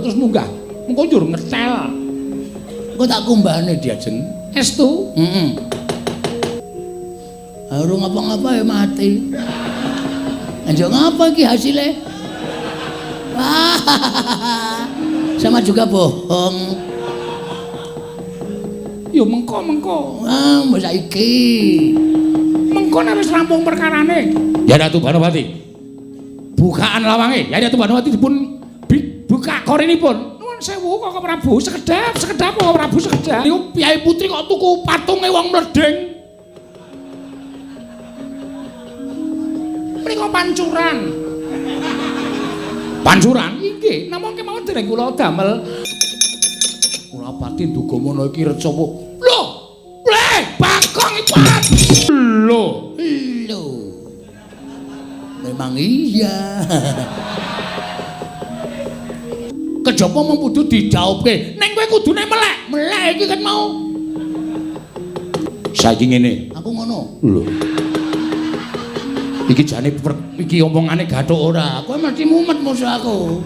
terus munggah. Engko njur ngecel. Engko tak kumbane Diajeng. Estu? Heeh. Ora ngapa-ngapa ya mati. Anjo ngapa iki hasilnya? Sama juga bohong. Yo mengko. Mbok saiki. Mengko nek wis rampung perkarane. Ya Ratu Banowati. Bukaan lawange. Ya Ratu Banowati dipun buka korinipun. Nuwun sewu kok Prabu, sekedap kok Prabu sekedap. Niku Piyai Putri kok tuku patunge wong mledeng. Menika pancuran. Pancuran? Nggih, namung kemawon dereng kula damel. Ora pati nduga mono iki reca apa? Lho, Bagong ipat. Lho. Memang iya. Kejaba mung kudu didaupke. Ning kowe kudune melek. Melek iki kan mau. Saiki ngene. Aku ngono. Lho. Iki jane iki omongane gathuk ora. Kowe mesti mumet musuh aku.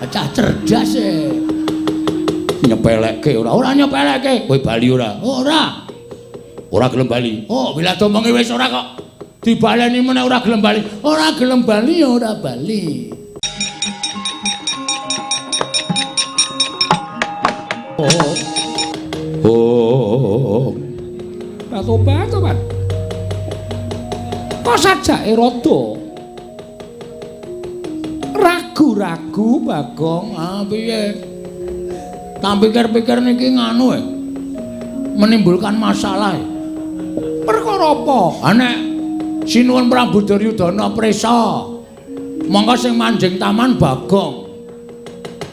Cah cerdas e. Nyepelekke ora nyepelekke. Kowe bali ora? Ora. Ora gelem bali. Oh, bila omonge wis ora kok. Dibaleni meneh ora gelem bali. Ora gelem bali ya ora bali. Oh. Tobat. Kok sajake rada ragu-ragu Bagong. Piye? Tak pikir-pikir niki nganu menimbulkan masalah. Perkara apa? Nek Sinuwun Prabu Duryudana prisa monggo sing manjing taman Bagong.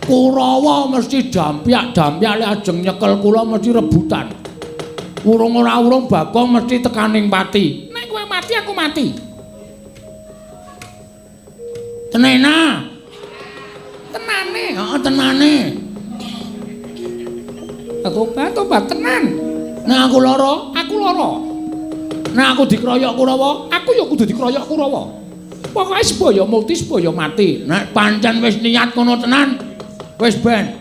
Kurawa mesti dampyak lek ajeng nyekel kula mesti rebutan. Urung ora urung Bagong mesti tekaning pati. Nek kowe mati aku mati. Tenena. Tenane. Heeh, tenane. Tobat tenan. Nek aku lara, nek aku dikeroyok Kurawa, aku ya kudu dikeroyok Kurawa. Pokoke sebaya multi sebaya mati. nek pancen wis niat ngono tenan, wis ben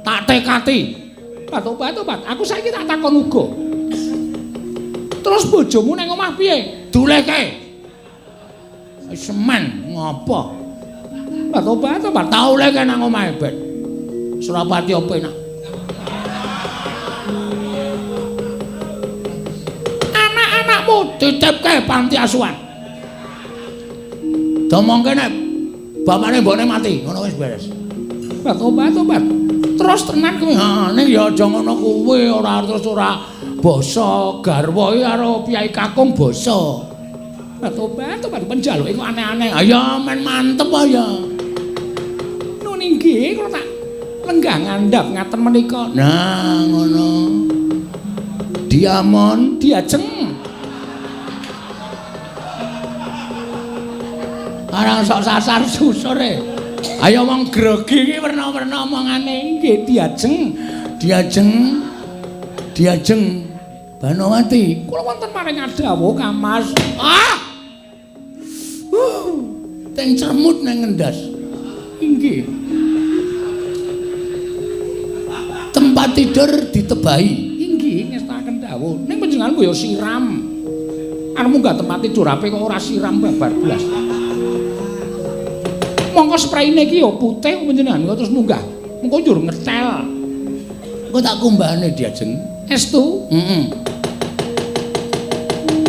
tak tekati. Tobat. Aku saiki tak takon uga. Terus bojomu nang omah piye? Duleke. Wis semen ngopo? Tobat. Tak oleke nang omahe ben. Surapati opo enak. Anak-anakmu dititipke panti asuhan. Domongke nek bapakne mbone mati, ngono wis beres. Tobat. Terus tenan kowe. Nah, ning ya aja ngono kuwi, ora terus ora basa garwa iki karo Piyai Kakung basa. Tobat penjaluke kok aneh-aneh. Ayo men mantep ya. Nun inggih kula tak lenggah ngandhap ngaten menika. Nah, ngono. Diamon, Diajeng. Arang sok sasar susure. Ayo wong grogi iki werna-werna omongane. Nggih, Diajeng Banowati. Kula wonten maring dawuh Kamas. Teng cermut nang ngendas. Inggih. Tempat tidur ditebahi. Inggih, ngestaken dawuh. Ning panjenengan kaya siram. Anu munggah tempat tidur ape kok ora siram babar blas. Monggo sprayine iki ya putih panjenengan kok terus munggah. Mengko njur ngecel. Engko tak kumbane Diajeng. Estu? Heeh.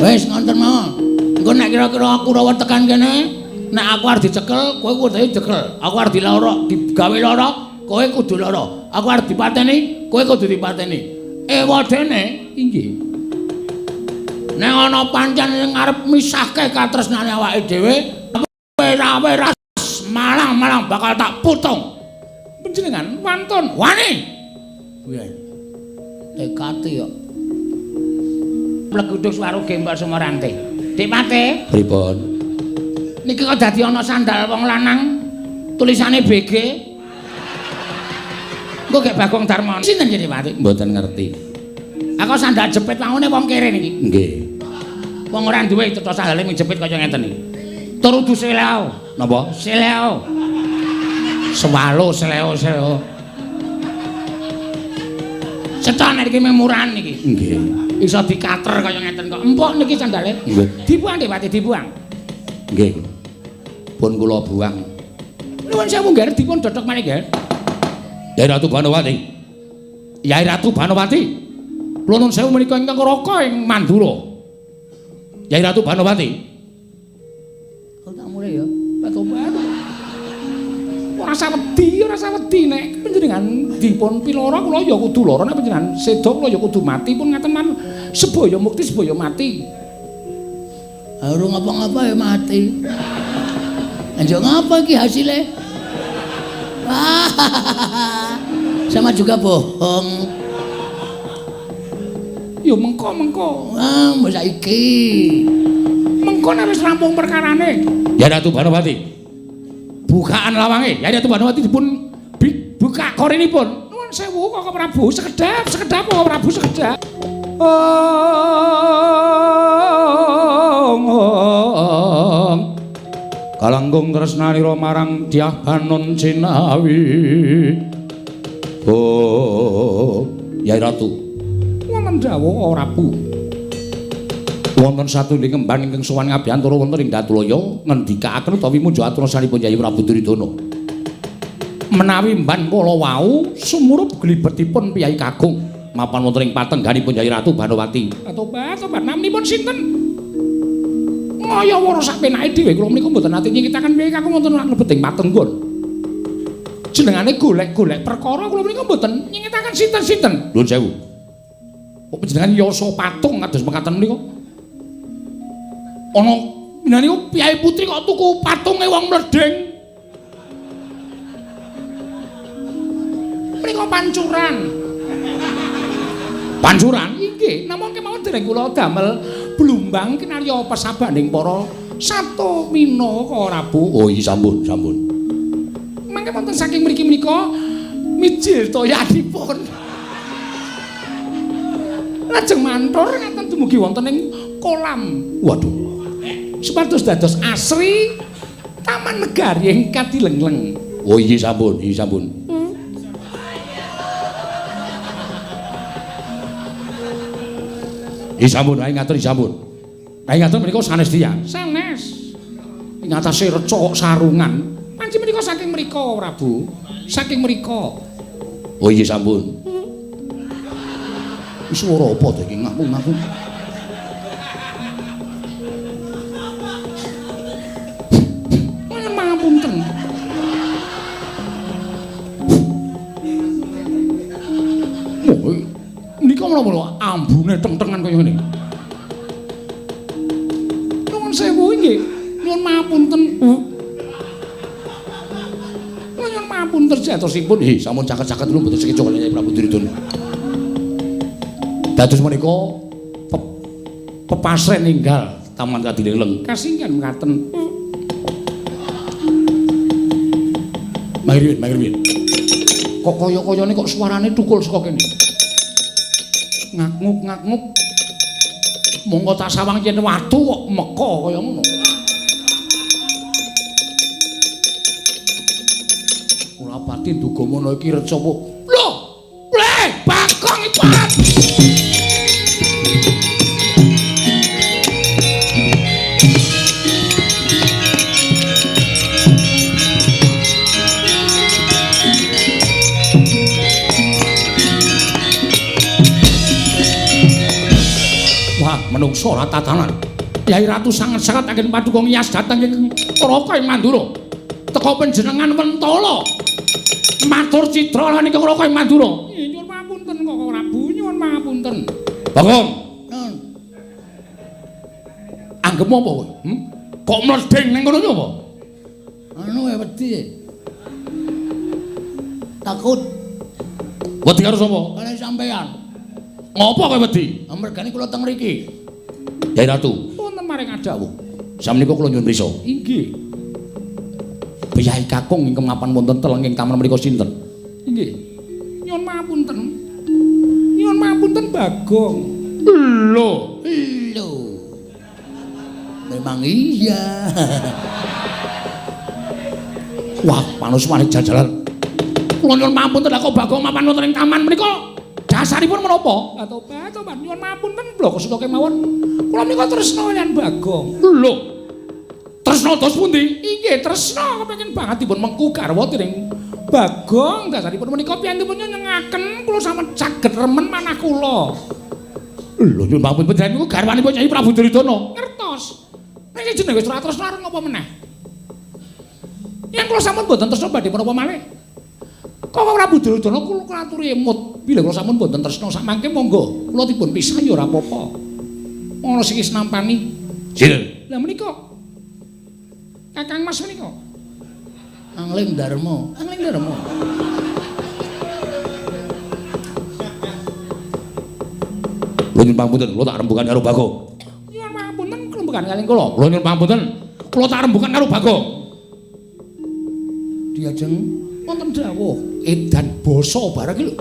Wis ngonten mawon. Engko nek kira-kira aku Kurawa tekan kene, nek aku arep dicekel, kowe kudu dicekel. Aku arep dilara, digawe lara, kowe kudu lara. Aku arep dipateni, kowe kudu dipateni. Ewadene Inggih. nek ana pancen sing arep misahke katresnane awake dhewe, ora malang bakal tak putung. Panjenengan wantun. Wani. Piye? Tekati kok. Pleguduk swaro gembal Sumarante. Dik Pate, Pripun? Niki kok dadi ana sandal wong lanang tulisane BG. Engko gek Bagong Darmono. Sinten jenenge Pak? Mboten ngerti. Aku sandal jepit wangune wong kere niki. Nggih. Wong ora duwe cetha sandale ming jepit kaya ngeten iki. Tur udu seleo. Napa? Seleo. Swalo sleo. Cetha nek iki memuran iki. Nggih. Iso dikater kaya ngeten kok. Empuk niki sandale. Nggih. Dibuang nggih, Pati, dibuang. Nggih. Pun kula buang. Nuwun sewu nggih dipun dodhok malih nggih. Yai Ratu Banowati. Yai Ratu Banowati. Kula nuwun sewu menika ingkang raka ing Mandura. Yai Ratu Banowati. Kok tak mulai ya. Patobat. Ora sawedi nek panjenengan dipun piloro kula ya kudu lara nek panjenengan seda kula ya kudu mati pun ngaten man sebaya mukti sebaya mati. Ora ngapa-ngapa ya mati. Anjo ngapa iki hasilnya? Sama juga bohong. Ya mengko. Masa iki. Mengko nek wis rampung perkarane. Yai Ratu Banowati. Bukaan lawange. Yai Ratu Banowati dipun buka korinipun. Nuwun sewu Kakang Prabu, sekedap Kakang Prabu sekedap. Kalanggung tresnanira marang Dyah Banon Cinawi. Oh, Yai Ratu. Wonten dawuh Prabu. Wonten satunggiling kembang ingkang sowan ngabiyantara wonten ing Datulaya ngendikaaken utawi munjuk aturna sanipun Yai Prabu Duryudana. Menawi mban kala wau sumurup glibetipun piyai kakung mapan wonten ing patengganipun Yai Ratu Banowati. Tobat naminipun sinten? Ngaya wara sak penake dhewe kula menika mboten nate nyingkitaken piyai kakung wonten lebet ing patenggon. Jenengane golek-golek perkara kula menika mboten nyingkitaken sinten-sinten. Nuwun sewu. Kok panjenengan yasa patung kados mekaten menika? Ana niku piyai putri kok tuku patunge wong mledeng. Menika pancuran. Pancuran? Inggih, namung kemawon dereng kula damel blumbang kinarya pesabaning para sato mina Prabu. Oh iya sampun. Mangke wonten saking mriki menika mijil toyanipun. Lajeng mantur ngaten dumugi wonten ing kolam. Waduh. Supados dados asri taman negari ing Kadilengleng. Oh iya sampun. Isampun, ae ngatur isampun. Ae ngatur menika sanes tiyang. Sanes. Ing atase reca sarungan. Panci menika saking mrika, Prabu. Saking mrika. Oh iya sampun. Swara apa to iki ngapung-ngapung? Mangapunten. Oh, nika mula-mula ambune teng-tengan kaya ngene. Nuwun sewu nggih. Nuwun mapunten, Bu. Nuwun mapunten jatosipun. Sampun caket-caket lho mboten sekeco Nyai Prabu Duryudana. Dados menika pepasren ninggal Taman Kadilengleng. Kasinggan mekaten. Mangriwin. Kok kaya-kayane kok suarane tukul saka kene. Ngak-nguk. Monggo tak sawang yen watu kok meka kaya ngono. Ora pati nduga mono iki reca apa? Lho, Bagong iki Pak. Menungso ora tatanan. Yai Ratu sanget-sanget anggen paduka ngiyas dhateng ing Raka ing Mandura. Teka panjenengan Mentala. Matur citra lan ing Raka ing Mandura. Nyuwun pamunten kok Prabu, nyuwun pamunten. Bagong. Anggep apa kowe? Kok mledeng ning ngono apa? Anu wedi. Takut Wedi karo sapa? kali sampean. Ngopo kowe wedi? Amargane kula teng mriki. Yai Ratu. Wonten maring adawuh. Sameneika kula nyuwun prisa. Inggih. Piyai kakung ingkang mapan wonten telenging taman menika sinten? Inggih. Nyuwun pamunten. Nyuwun pamunten Bagong. Lho. Memang iya. Wah, manus malih jajalan. Kula nyuwun pamunten lha kok Bagong mapan wonten ing taman menika. Dasaripun menapa? Tobat nyuwun pamunten bloko suta kemawon. Kula menika tresna kaliyan Bagong. Lho. Tresna dos pundi? Inggih, tresna kepengin banget dipun mengku garwa tiring Bagong. Dasaripun menika piyantipun nyenengaken kula sampeyan saged remen manah kula. Lho, nyuwun pamunten panjenengan niku garwanipun Nyai Prabu Duryudana. Ngertos. Nek jenenge wis ora tresna arep napa meneh? Yen kula sampun boten tresna badhe menapa malih? Kok Prabu Duryudana kula aturi emut. Bila kula sampun boten tresna sak mangke monggo kula dipun pisah ya ora apa-apa. Ana sing wis nampani. Sinten? Lah menika. Kakang Mas menika. Angling Darma. Angling Darma. Lho nyuwun pamunten, kula tak rembugan karo Bagong. Nyuwun pamunten kelembugan kalih kula. Kula nyuwun pamunten, kula tak rembugan karo Bagong. Diajeng wonten dawuh edan basa barang iki lho.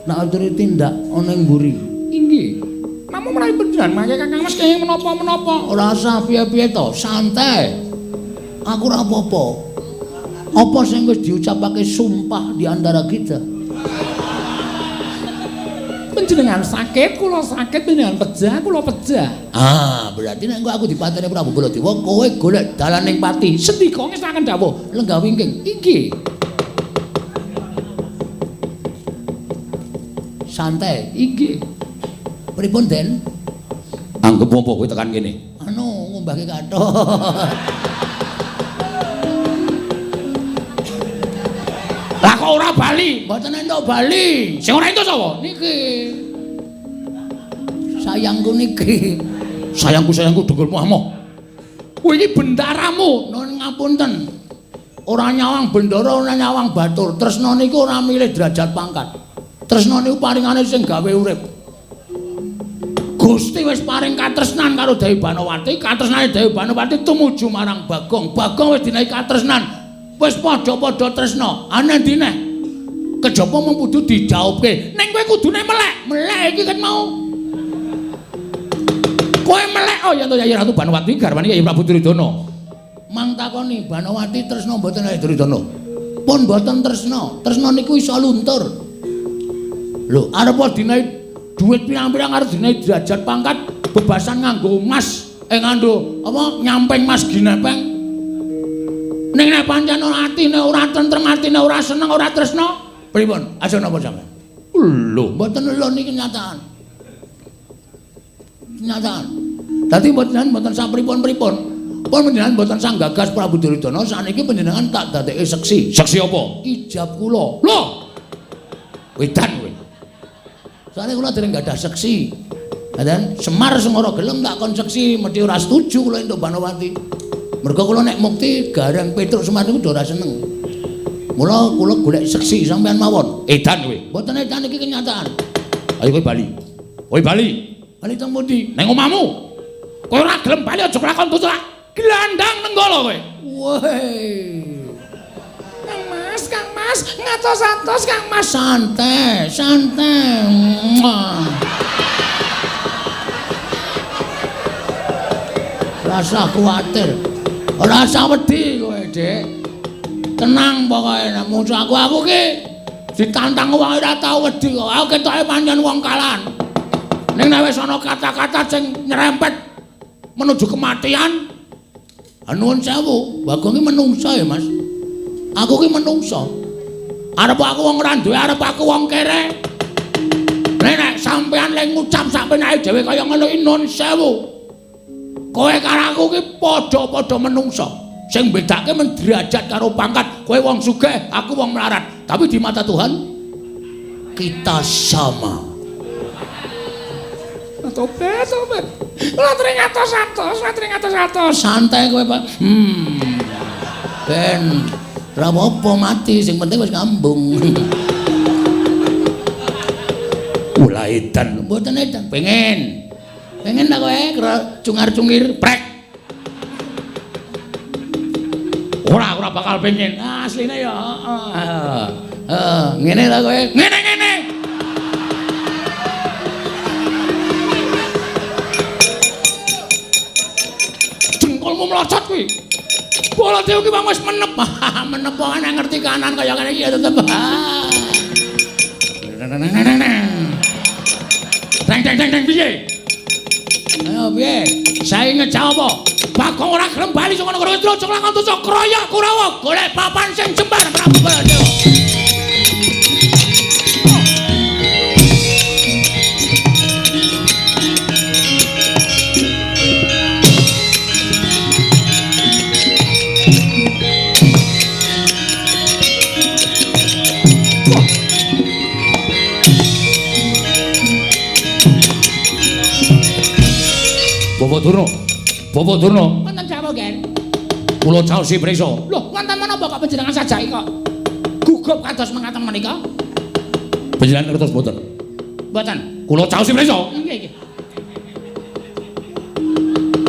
Nek aturi tindak ana ing mburi. Inggih. Namung menawi panjenengan mangke Kakang Mas kenging menapa-menapa. Ora usah piye-piye to, santai. Aku ora apa-apa. Apa sing wis diucapake sumpah di antara kita? Panjenengan sakit, kula sakit, panjenengan pejah, kula pejah. Ah, berarti nek aku dipateni Prabu Baladewa, kowe golek dalaning pati. Sendika ngestaken dawuh. Lenggah wingking. Inggih. Santai. Inggih. Pripun, Den? Anggep apa kowe tekan kene? Anu, ngumbahke kathok. Lah kok ora bali? Mboten entuk bali. Sing ora entuk sapa? Niki. Sayangku niki. Sayangku dengkulmu amoh. Kowe iki bendaramu. Nuwun ngapunten. Ora nyawang bendara, ora nyawang batur. Tresna niku ora milih derajat pangkat. Tresna niku paringane sing gawe urip. Gusti wis paring katresnan karo Dewi Banowati, katresnane Dewi Banowati tumuju marang Bagong. Bagong wis dinaiki katresnan. Wis padha-padha tresna. Ana ndi neh? Kejaba mung kudu dijaupke. Ning kowe kudune melek. Melek iki kan mau. Kowe melek oh ya to Yayi Ratu Banowati garwane Yayi Prabu Duryudana. Mang takoni Banowati tresna mboten Yayi Duryudana. Pun mboten tresna. Tresna niku iso luntur. Lho, arep dinaik duit pirang-pirang arep dinaik derajat pangkat bebasan nganggo emas nganggo apa nyamping mas ginepeng. Ning nek pancen ora atine ora tentrem atine ora seneng ora tresna, pripun? Aja napa sampean? Lho, mboten lho niki kenyataan. Kenyataan. Dadi mboten sapripun-pripun. Pun panjenengan mboten sang gagas Prabu Duryudana saniki panjenengan tak dadeke seksi. Seksi apa? Ijab kula. Lho. Wedan kowe. Soalnya kula dereng gadah seksi. Dan Semar sing ora gelem tak kon seksi, mesti ora setuju kula entuk Banowati. Mergo kula nek mukti gareng Petruk Semar niku ora seneng. Mula kula golek seksi sampean mawon. Edan kowe. Mboten edan iki kenyataan. Ayo kowe bali. Kowe bali. Bali teng pundi? Nang omahmu. Kowe ora gelem bali aja kelakon tutuk. Gelandang nenggala kowe. Woi. Kang Mas, ngatos-atos Kang Mas. Santai, santai. Rasa kuatir. Ora usah wedi kowe, Dik. Tenang pokoke nek musuh aku ki ditantang wong ora tau wedi kok. Aku ketoke pancen wong kalan. Ning nek wis ana kata-kata sing nyerempet menuju kematian, nuwun sewu, Bagong ki menungsa ya, Mas. Aku ki menungsa. Arep aku wong ora duwe, arep aku wong kere. Nek sampean lek ngucap sak penake dhewe kaya ngono iki nuwun sewu. Kowe karo aku ki padha-padha menungsa. Sing bedake men derajat karo pangkat. Kowe wong sugih, aku wong melarat. Tapi di mata Tuhan kita sama. Tobat. Latri ngatos-atos. Santai kowe, Pak. Ben ora apa mati, sing penting wis ngambung. Ula edan. Mboten edan, pengen ta kowe cungar-cungir prek. Ora bakal pengen. Asline ya ngene ta kowe. Ngene. Jengkolmu melocot kuwi. Baladewa ki wis menep. Menep kok ana ngerti kanan kaya ngene iki ya tetep. Deng piye? Ayo piye? Sae ngejak apa? Bagong ora gelem bali saka negara Indra lakon tuca kroya Kurawa golek papan sing jembar Prabu Baladewa. Bapak Durna. Wonten dawuh, Gen. Kula caosi prisa. Lho, wonten menapa kok panjenengan sajake kok gugup kados mengaten menika? Panjenengan ngertos mboten? Mboten. Kula caosi prisa. Nggih, nggih.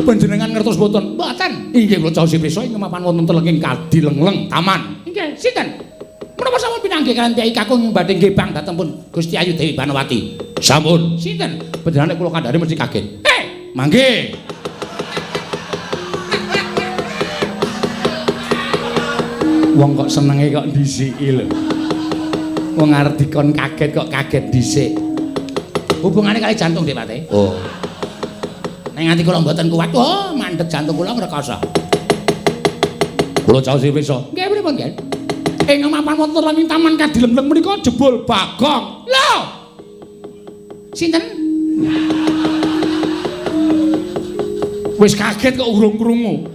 Panjenengan ngertos mboten? Mboten. Inggih kula caosi prisa ing mapan wonten telenging Kadilengleng Taman. Nggih, sinten? Menapa sampun pinanggih kalian Kyai Kakung badhe ngebang dhateng pun Gusti Ayu Dewi Banawati? Sampun. Sinten? Panjenengan kula kandhane mesti kaget. Mangke. Wong kok senenge kok dhisiki lho. Wong arep dikon kaget kok kaget dhisik. Hubungane kali jantung, Dik Pate. Oh. Nek nganti kula mboten kuat, oh mandeg jantung kula ngrekoso. Kula caosi prisa. Nggih pripun, Gen? Ing mapan wonten ing Taman Kadilemleng menika jebul Bagong. Lho. Sinten? Wis kaget kok urung krungu.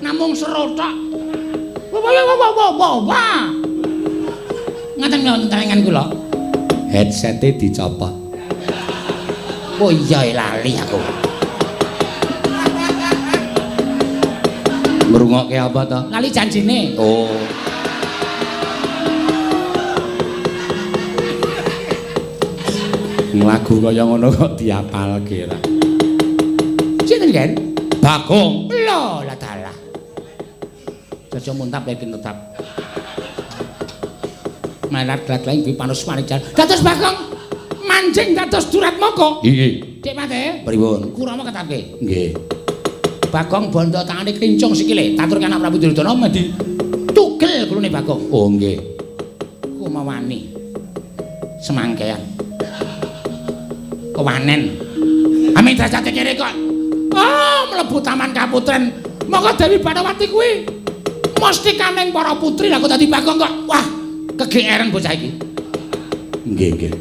Namung seru tok. Wah. Ngaten wonten talengan kula. Headsete dicopot. Oh iya lali aku. Ngrungokke apa to? Lali janjine. Oh. Lagu kaya ngono kok diapalke ra. Sinten, Gen? Bagong. Lho, lah dalah. Jaja muntap yakin tetap. Manat glat-glaing dipanus manijan. Dados Bagong manjing dados Duratmaka. Nggih. Dik Pate. Pripun? Kurama ketapke. Nggih. Bagong bondo tangane kincung sikile. Taturke anak Prabu Duryudana medi tugel kulune Bagong. Oh nggih. Ku mawani. Semangkean. Kewanen. Amin derajate kere kok. Oh, mlebu Taman Kaputren. Monggo Dewi Banawati kuwi mesti kameng para putri lah kok dadi Bagong kok. Wah, kegeeran bocah iki. Nggih, nggih.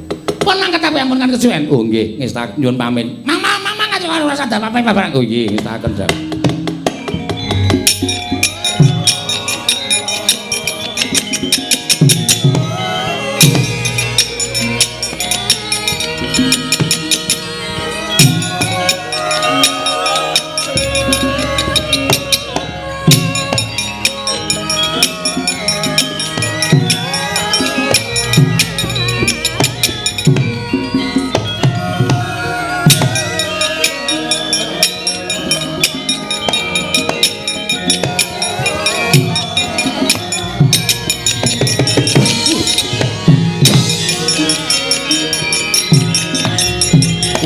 Pun mangkat apa yang pun kan kesuwen. Oh nggih, ngestaken nyuwun pamit. Mang aja ora usah apa-apa barang. Oh nggih, ngestaken dak.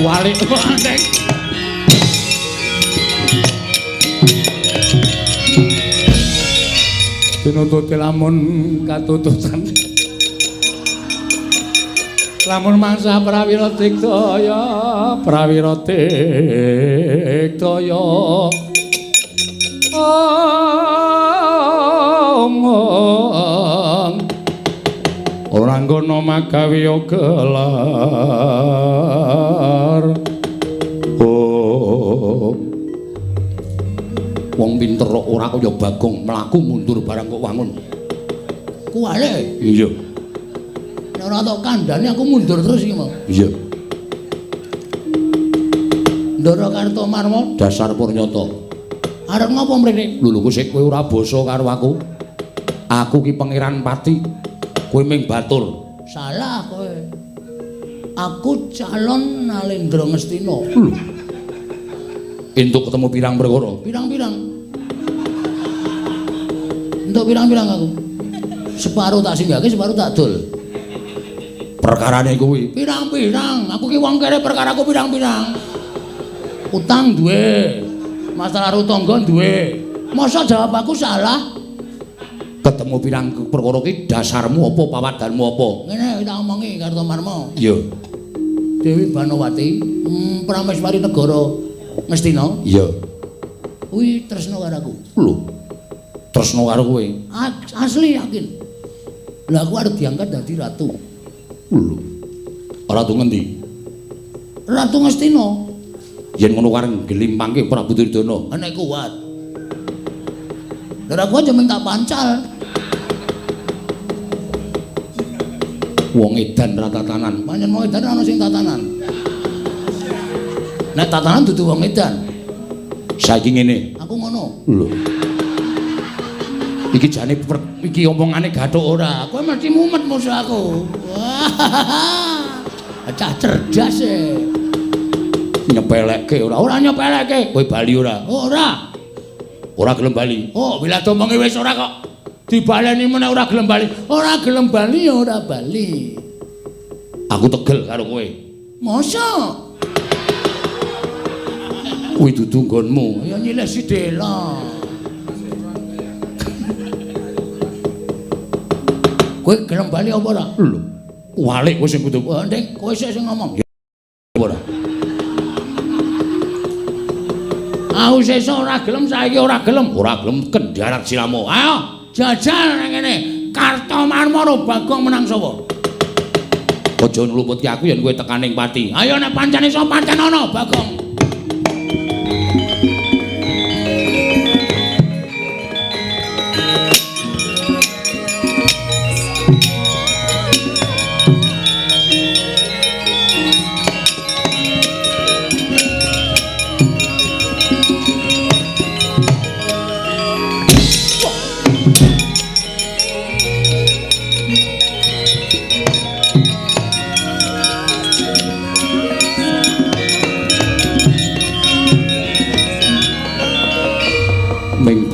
Wali andeng. Pinututi lamun katututan. Lamun mangsa prawira digdaya, prawira digdaya. Ora nggono magawe gelar. Oh. Wong pinter ora kaya Bagong mlaku mundur barang kok wangun. Kuwale. Iya. Nek ora tok kandhane aku mundur terus iki mau. Iya. Ndara Kartomarma Dasar Purnyata. arep ngopo mrene? Lho lho sik kowe ora basa karo aku. Aku ki pangeran Pati. Kowe ming batur. Salah kowe. Aku calon Nalendra Ngastina. Lho. Entuk ketemu pirang perkara. Pirang-pirang. Entuk pirang-pirang aku. Separuh tak singgahke, separuh tak dol. Perkarane kuwi. Pirang-pirang. Aku ki wong kere perkaraku pirang-pirang. Utang duwe. Masalah rumah tangga duwe. Masa jawab aku salah? Ketemu pirang perkara ki dasarmu apa pawadanmu apa? Ngene tak omongi Kartomarma. Iya. Dewi Banowati, Prameswari negara Ngastina. Iya. Kuwi tresno karo aku. Lho. Tresno karo kowe. Asli yakin. Lah aku arep diangkat dadi ratu. Lho. Ratu ngendi? Ratu Ngastina. Yen ngono kareng gelimpangke Prabu Duryudana. Nek kuat. Lah aku aja minta pancal. Wong edan ra tatanan. Pancen wong edan ana sing tatanan. Nek tatanan dudu wong edan. Saiki ngene. Aku ngono. Lho. Iki jane iki omongane gathuk ora. Kowe mesti mumet musuh aku. Wah. Cah cerdas e. Nyepelekke ora nyepelekke. Kowe bali ora? Ora. Ora gelem bali. Oh, bila domongi wis ora kok. Dibaleni meneh ora gelem bali. Ora gelem bali ya ora bali. Aku tegel karo kowe. Masa? Kuwi dudu nggonmu. Ya nyilih si Dela. Kowe gelem bali apa ora? Lho. Walik kowe sing kudu. Wah, Ndeng, kowe sik sing ngomong. Ora. Aku sesuk ora gelem, saiki ora gelem. Ora gelem kendarat silamu. Ayo, jajal nang kene. Kartomarma karo Bagong menang sapa? Aja ngluputke aku yen kowe tekaning pati. Ayo nek pancen iso pancen ana Bagong.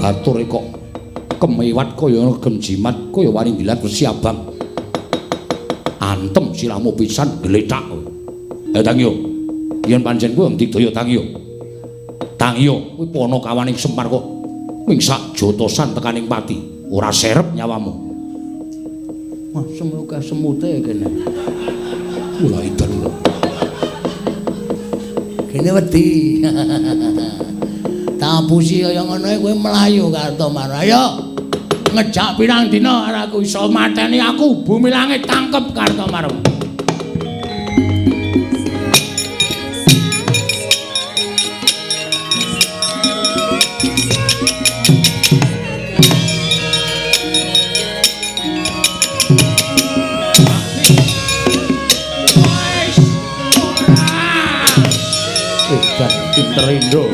Batur kok kemewat kaya gemjimat kaya wani dilat besi abang. Antem silamu pisan gletak. Tangyo. Yen pancen kowe digdaya Tangyo. Tangyo, kuwi panakawaning Semar kok ming sak jotosan tekaning pati. Ora serep nyawamu. Wah, semoga semute kene. Mula idan lho. Kene wedi. Tapusi kaya ngono kowe mlayu Kartomarma. Ayo. Ngejak pirang dina arek aku iso mateni aku bumi langit tangkep Kartomarma. Edan pinterindo.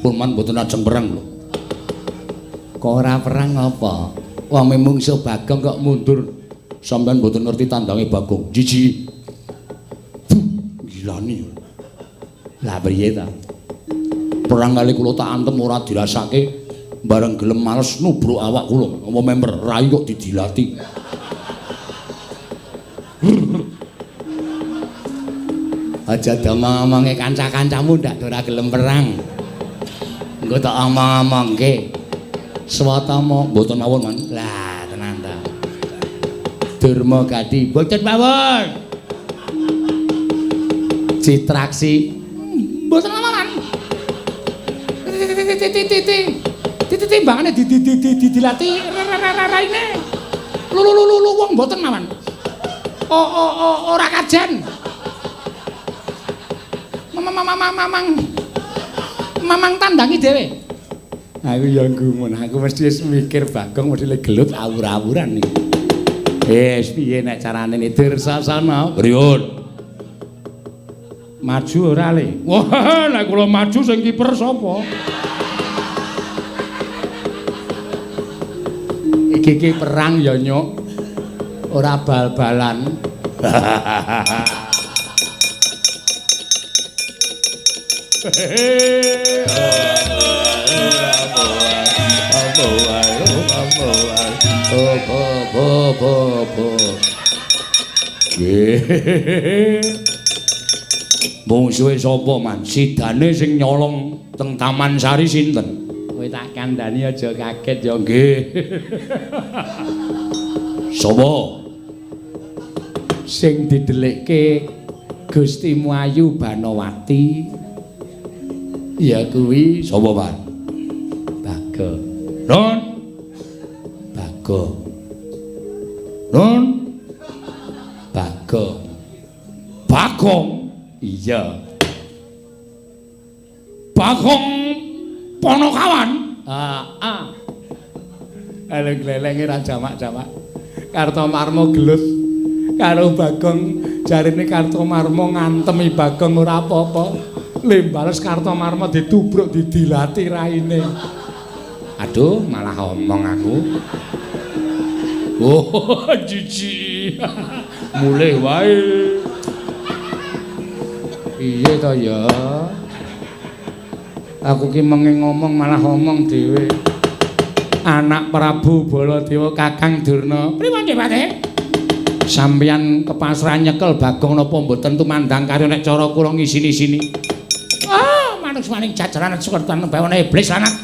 Purman mboten ajeng perang lho. Kok ora perang apa? Wong mungsuh Bagong kok mundur. Sampeyan mboten ngerti tandange Bagong. Jiji. Gilani. Lah priye ta? Perang kali kula tak antem ora dirasake bareng gelem males nubruk awak kula. Apa member rai kok didilati. Aja domong-omonge kanca-kancamu ndak ora gelem perang. Engko tak omong-omongke. Swatama mboten mawon, Man. Lah, tenan ta. Durma Gati mboten mawon. Citraksi mboten mawon. Timbangane dilatih raine. Lu wong mboten mawon. Ora kajen. Mamang tandangi dhewe. Aku ya gumun, aku mesti wis mikir Bagong mesti gelut awur-awuran iki. Wis piye nek carane nidir sasana? Priyun? Maju ora le? Wah, nek kula maju sing kiper sapa? Iki perang ya Nyuk. Ora bal-balan. Mungsuhe sapa, Man? Sidane sing nyolong teng Taman Sari sinten? Kowe tak kandhani aja kaget ya nggih. Sapa? Sing didelikke Gusti Muayu Banowati. Ya kuwi Sapa, Pak? Bago. Nun. Bago. Nun. Bago. Bagong. Iya. Bagong Ponokawan. Eleng-elenge ra jamak-jamak. Kartomarma gelut karo Bagong, jarine Kartomarma ngantemi Bagong ora apa-apa. Lembales Kartomarma ditubruk didilati raine. Aduh, malah omong aku. Oh, jijik. Mulih wae. Piye to ya? Aku ki menging ngomong malah omong dhewe. Anak Prabu Baladewa Kakang Durna. Pripun, Pate? Sampeyan kepasrahan nyekel Bagong napa mboten tumandang karo nek cara kula ngisini-sini. Manus-maning jajaran sukertan bawane iblis lanang.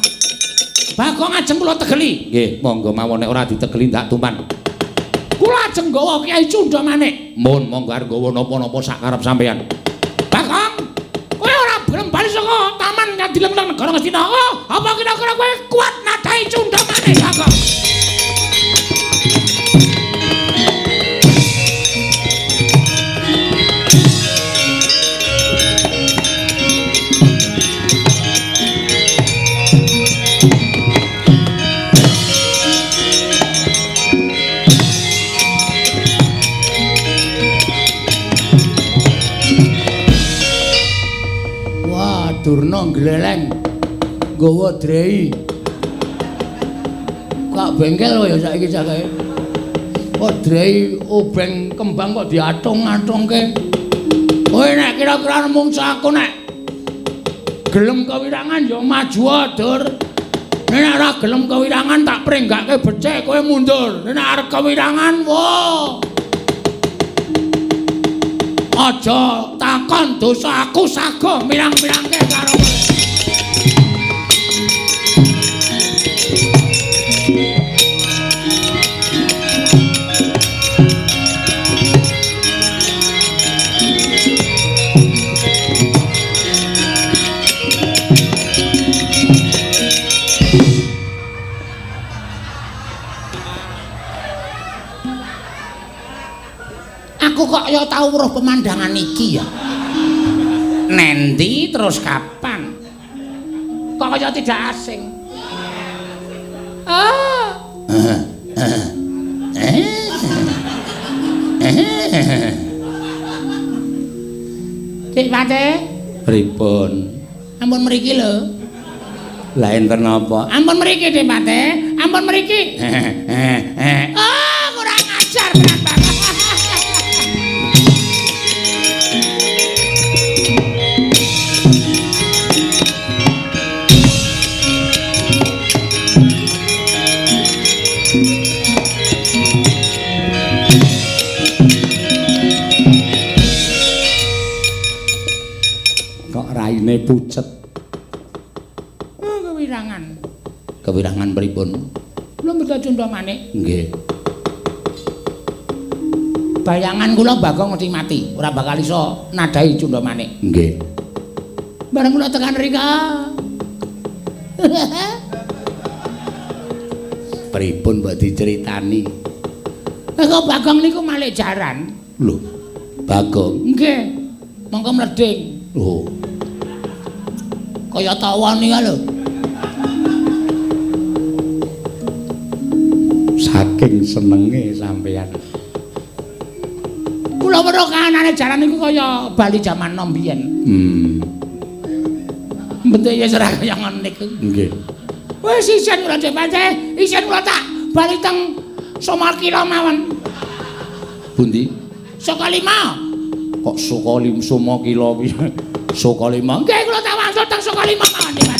Bagong ajeng kula tegeli. Nggih, monggo mawon nek ora ditegeli ndak tuman. Kula ajeng gawa Kyai Cundha Manik. Mun monggo arep gawa napa-napa sak karep sampeyan. Bagong, kowe ora gelem bali saka taman Ngadilang negara Ngastina. Oh, apa kira-kira kowe kuat nadahi Cundha Manik, Bagong? Durna gleleng nggawa drei. Kok bengkel ya saiki jake. Kok drei obeng kembang kok diatung-atungke. Kowe nek kira-kira mungsu aku nek gelem kewirangan ya maju Dur. Nek ora gelem kewirangan tak prenggake becik kowe mundur. Nek arep kewirangan wo. Aja takon dosa aku sago mirang-mirangke karo Aku kok ya tau weruh pemandangan iki ya. Nendi terus kapan? Kok kaya tidak asing. Cik Pate, pripun? ampun mriki lho. Lah enten apa? Ampun mriki, Dik Pate. Ampun mriki. Oh, kurang ajar tenan banget. kok raine pucet. Kewirangan. Kewirangan pripun? Kula mboten cundha manik. Nggih. Bayangan kula Bagong mesti mati, ora bakal iso nadai cundha manik. Nggih. Bareng kula tekan rika. Pripun mbok diceritani? Kok Bagong niku malih jaran. Lho, Bagong. Nggih. Mongko mleding. Oh. Kaya tawon iki lho. Saking senenge sampeyan. Kula weruh kahanane jaran niku kaya bali jaman nom biyen. Bentuk ya ora kaya ngono niku. Nggih. Wis isin kula cek pancen, isin kula tak bali teng Somalkila mawon. Pundi? Sokalima. Kok Sokalima Somakila piye? Sokalima. Nggih kula tak wangsul teng Sokalima mawon nggih, Pak.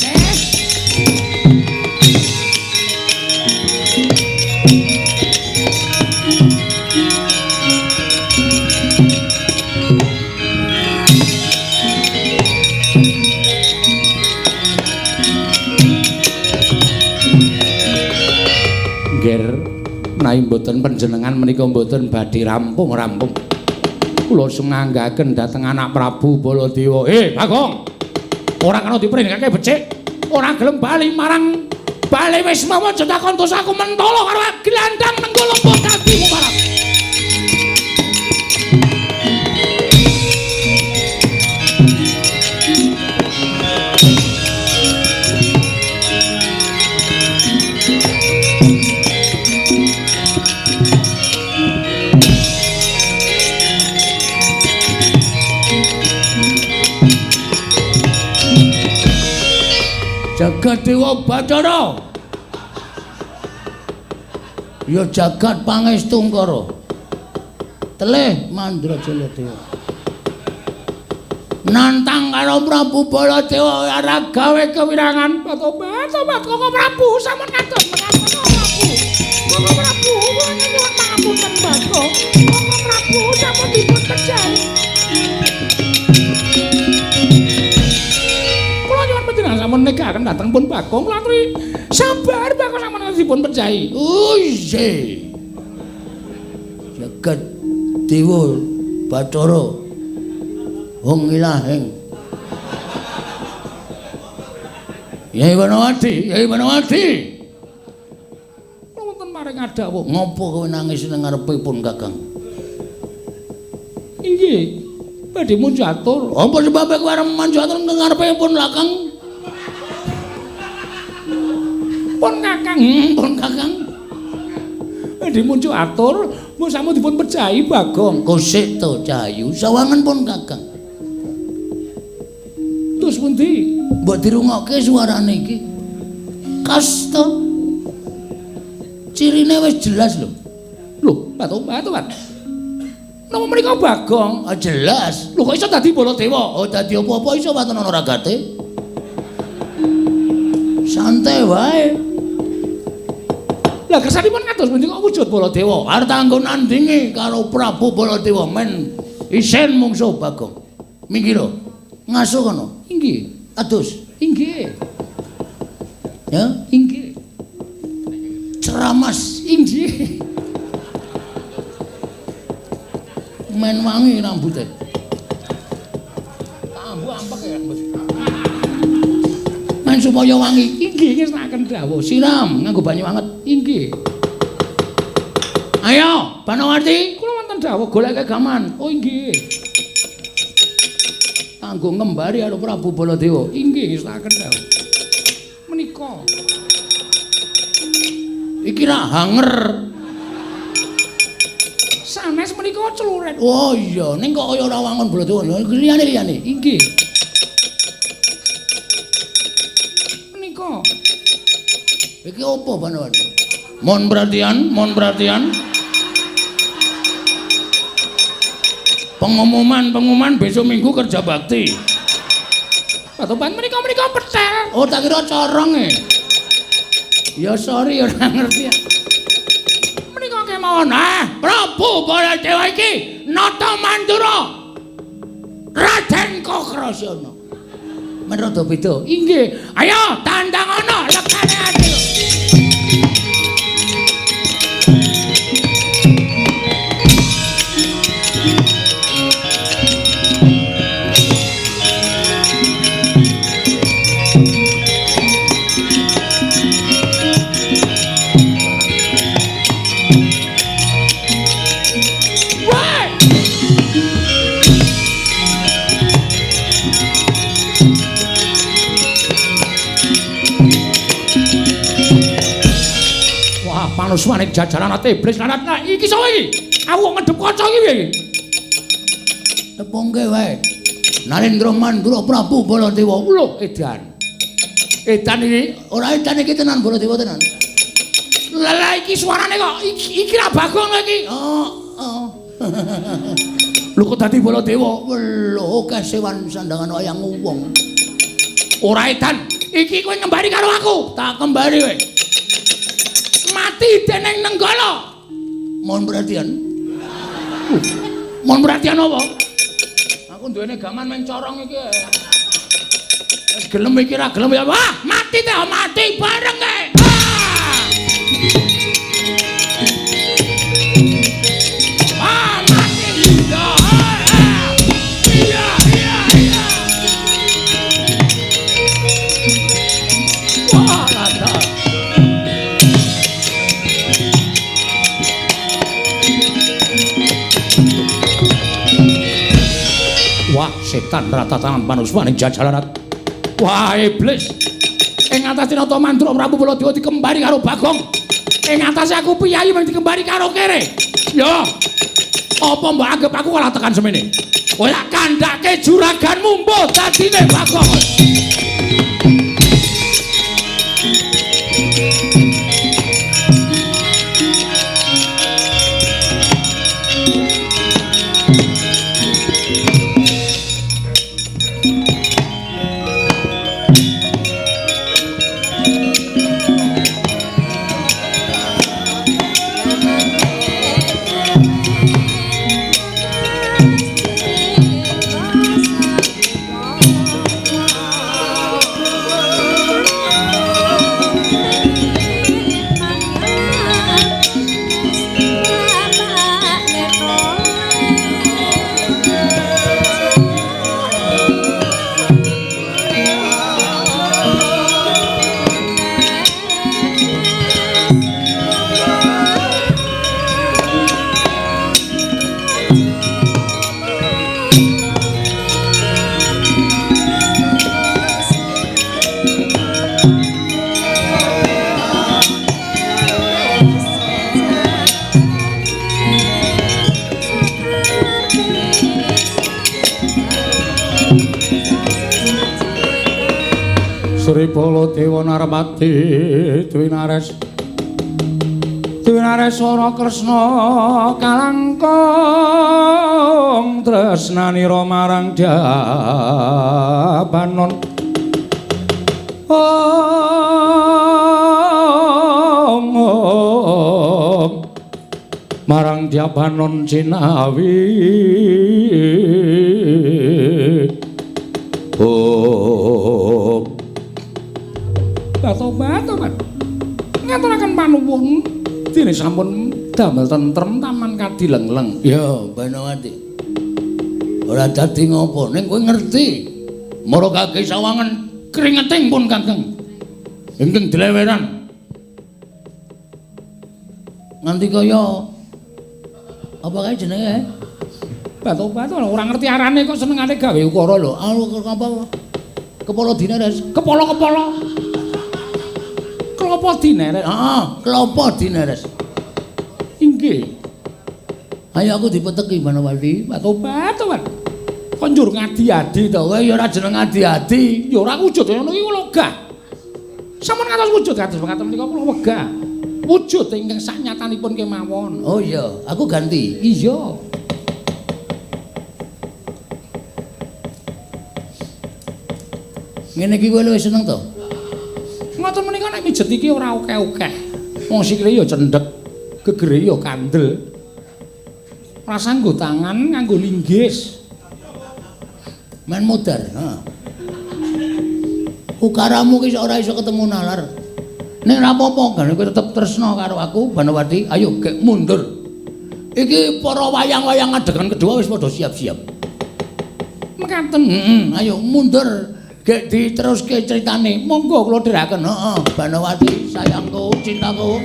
Nai mboten panjenengan menika mboten badhe rampung-rampung. Kula sumanggaken dhateng anak Prabu Baladewa. Bagong. Ora kena dipringake becik. Ora gelem bali marang bali wis mawon aja takon terus aku mentolo karo glandang nenggolo dadimu marang. Jagat Dewa Bathara. Ya jagat pangestungkara. Telih Mandra Jaladewa. Nantang karo Prabu Baladewa ora gawe kewirangan. Tobat Koko Prabu sampun ngatur menapa Prabu. Koko Prabu kula nyuwun pangapunten Bathara. Koko Prabu sampun dipun percaya. Sampun negaken dhateng pun Bagong kula aturi sabar Bagong sampun dipun percaya. Uise. Jagat Dewa Bathara. Wong ilahing. Yai Wanawadi. Kula wonten maring adawuh. Ngopo kowe nangis ning ngarepipun Kakang? Inggih. Badhe munjatur. Apa sebabe kowe arep munjatur ning ngarepipun Kakang? Pun Kakang. Badhe muncul atur, mun sampun dipun percaya Bagong. Kosik to Cahayu, sawangan pun Kakang. Terus pundi? Mbok dirungokke suarane iki. Kasta. Cirine wis jelas lho. Lho, Pak. Napa menika Bagong? Ah jelas. Lho kok iso dadi Baladewa? Oh dadi apa-apa iso watono ragate. Santai wae. Lah kersanipun kados pundi kok wujud Baladewa? Arep kanggo nandingi karo Prabu Baladewa men isen mungsuh Bagong. Minggi lho. Ngasuh kono. Inggih. Adus. Inggih. Ya, Inggih. Ceramas. Inggih. Men wangi rambutnya. Ambu ampek ya. Men supaya wangi. Inggih ngesnaken dawuh. Siram nganggo banyu anget. Inggih. Ayo, Banawati. Kula wonten dawuh goleke gaman. Oh inggih. Kanggo ngembari karo Prabu Baladewa. Inggih ngesnaken dawuh. Menika. Iki ra hanger. Sanes menika celuret. Oh iya, ning kok kaya ora wangun Baladewa. Liyane. Inggih. Menika. Iki apa Banawati? Mohon perhatian. Pengumuman besok Minggu kerja bakti. Patoban menika petel. Oh, tak kira corong e. Ya sorry ora ngerti. Menika kemawon. Prabu Baladewa iki nata mandura Raden Kokrasana. men rada beda. Inggih. Ayo tandangono lekane ati. Manuswane jajaran ate iblis larat. Nah, iki sapa iki? Aku ngedep kaca iki piye iki? Tepungke wae. Narendra Mandura Prabu Baladewa. Lho, edan. Edan iki Ora edan iki tenan Baladewa tenan. Lah iki suarane kok iki ra Bagong iki. Oh. Lho kok dadi Baladewa? Lho kesewan sandangan wayang wong. Ora edan. Iki kowe ngembari karo aku. Tak kembali wae. Mati dening Nenggala. Mohon perhatian. Mohon perhatian apa? Aku duwene gaman mencorong iki. Wis gelem iki ra gelem ya. Wah, mati teh, mati bareng kae. Mati. Iya. Wah, lada. Wah, setan ratatanan manuswane jajaran. Wah, iblis. Ing atas Tinata Mandura Prabu Baladewa dikembari karo Bagong. Ing atas aku piyayi mung dikembari karo kere. Ya. Apa mbok anggap aku kalah tekan semene? Kowe lak kandhake juraganmu mbuh dadine Bagong. Sri Baladewa Narmati Dwinares Wara Kresna kalangkung tresnanira marang Dabanon marang Dabanon Cinawi Tobat ngaturaken panuwun dene sampun damel tentrem taman kadilengleng. Ya, Banawati. Ora dadi ngopo, ning kowe ngerti. Mara kaki sawangen kringeting pun Kakang. Ingkang dileweran. Nganti kaya apa kae jenenge? Batu-batu ora ngerti arane kok senengane gawe ukara lho. Apa? Kepala dineres. Kepala-kepala. Klopo dineres. Heeh, klopo dineres. Inggih. Ayo aku dipeteki Banawati. Batu-batu. Konjur ngadi-adi to. Kowe ya ora jeneng ngadi-adi. Ya ora wujud ngono iki kula wegah. Sampun ngantos wujud kados mekaten menika kula wegah. Wujud ingkang saknyatanipun kemawon. Oh iya, aku ganti. Iya. Ngene iki kowe luwih seneng to? Ngoten menika nek mijet iki ora akeh-akeh. Wong sikile ya cendhek, gegere ya kandel. Rasa nggo tangan nganggo linggis. Men modar, ha. Ukaramu ki ora iso ketemu nalar. Nek ora apa-apa gane kowe tetep tresna karo aku, Banowati. Ayo gek mundur. Iki para wayang-wayang adegan kedua wis padha siap-siap. Mekaten. Ayo mundur. Gek diteruske critane. Monggo kula dhiraken. Heeh, Banowati, sayangku, cintaku.